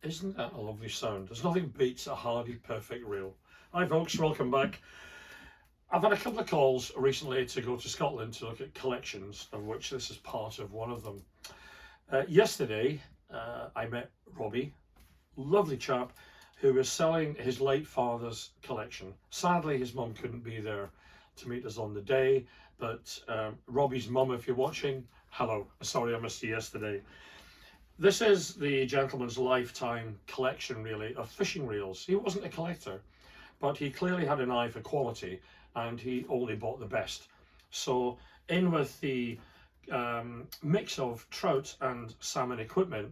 Isn't that a lovely sound? There's nothing beats a hardy, perfect reel. Hi folks, welcome back. I've had a couple of calls recently to go to Scotland to look at collections, of which this is part of one of them. Yesterday, I met Robbie, lovely chap, who was selling his late father's collection. Sadly, his mum couldn't be there to meet us on the day, but Robbie's mum, if you're watching, hello. Sorry I missed you yesterday. This is the gentleman's lifetime collection, really, of fishing reels. He wasn't a collector, but he clearly had an eye for quality, and he only bought the best. So in with the mix of trout and salmon equipment,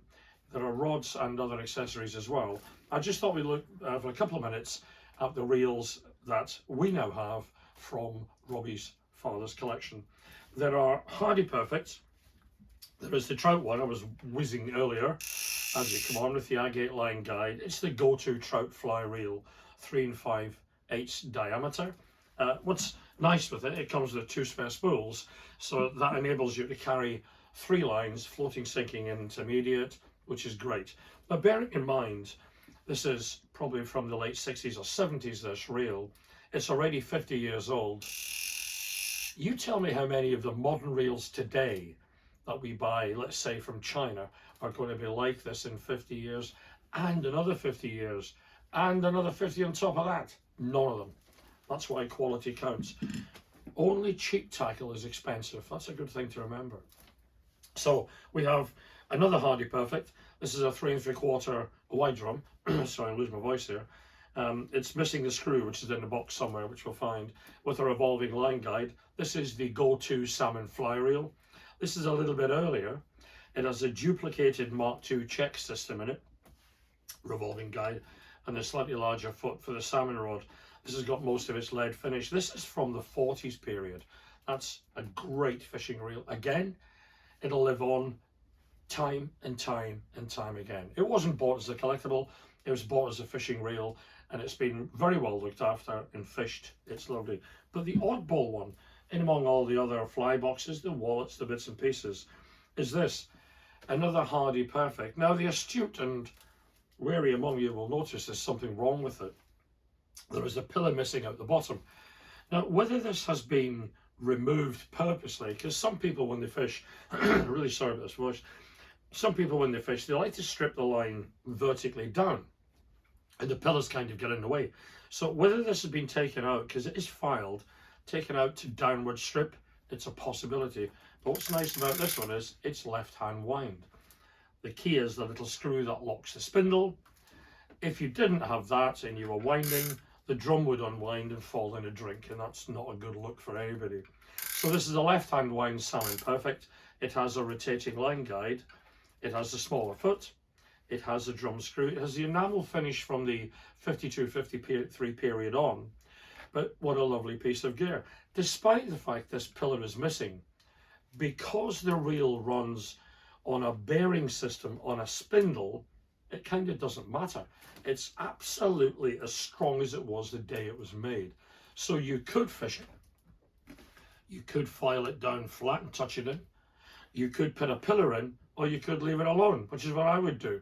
there are rods and other accessories as well. I just thought we'd look for a couple of minutes at the reels that we now have from Robbie's father's collection. There are Hardy Perfects. There is the trout one I was whizzing earlier as you come on with the agate line guide. It's the go-to trout fly reel, 3 5/8 diameter. What's nice with it, it comes with 2 spare spools, so that enables you to carry 3 lines, floating, sinking, intermediate, which is great. But bearing in mind, this is probably from the late 60s or 70s, this reel. It's already 50 years old. You tell me how many of the modern reels today that we buy, let's say from China, are going to be like this in 50 years, and another 50 years, and another 50 on top of that. None of them. That's why quality counts. Only cheap tackle is expensive. That's a good thing to remember. So we have another Hardy Perfect. This is a 3 3/4 wide drum. Sorry, I lose my voice here. It's missing the screw, which is in the box somewhere, which we'll find, with a revolving line guide. This is the go-to salmon fly reel. This is a little bit earlier. It has a duplicated Mark II check system in it, revolving guide, and a slightly larger foot for the salmon rod. This has got most of its lead finish. This is from the 40s period. That's a great fishing reel. Again, it'll live on time and time and time again. It wasn't bought as a collectible, it was bought as a fishing reel, and it's been very well looked after and fished. It's lovely. But the oddball one, in among all the other fly boxes, the wallets, the bits and pieces, is this, another Hardy Perfect. Now the astute and wary among you will notice there's something wrong with it. There is a pillar missing out the bottom. Now whether this has been removed purposely, because some people when they fish, really sorry about this voice, some people when they fish, they like to strip the line vertically down, and the pillars kind of get in the way. So whether this has been taken out, because it is filed, taken out to downward strip, it's a possibility. But what's nice about this one is it's left-hand wind. The key is the little screw that locks the spindle. If you didn't have that and you were winding, the drum would unwind and fall in a drink, and that's not a good look for anybody. So this is a left-hand wind Salmon Perfect. It has a rotating line guide. It has a smaller foot. It has a drum screw. It has the enamel finish from the 52-53 period on. But what a lovely piece of gear. Despite the fact this pillar is missing, because the reel runs on a bearing system on a spindle, it kind of doesn't matter. It's absolutely as strong as it was the day it was made. So you could fish it. You could file it down flat and touch it in. You could put a pillar in, or you could leave it alone, which is what I would do.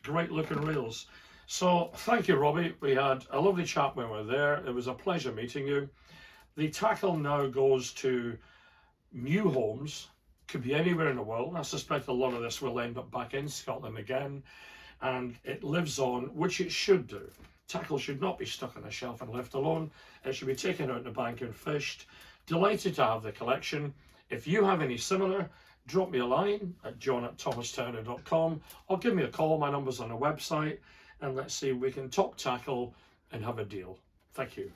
Great looking reels. So thank you, Robbie. We had a lovely chat when we were there. It was a pleasure meeting you. The tackle now goes to new homes, could be anywhere in the world. I suspect a lot of this will end up back in Scotland again, and it lives on, which it should do. Tackle should not be stuck on a shelf and left alone. It should be taken out in the bank and fished. Delighted to have the collection. If you have any similar, drop me a line at john@thomasturner.com or give me a call. My number's on the website, and let's see if we can talk tackle and have a deal. Thank you.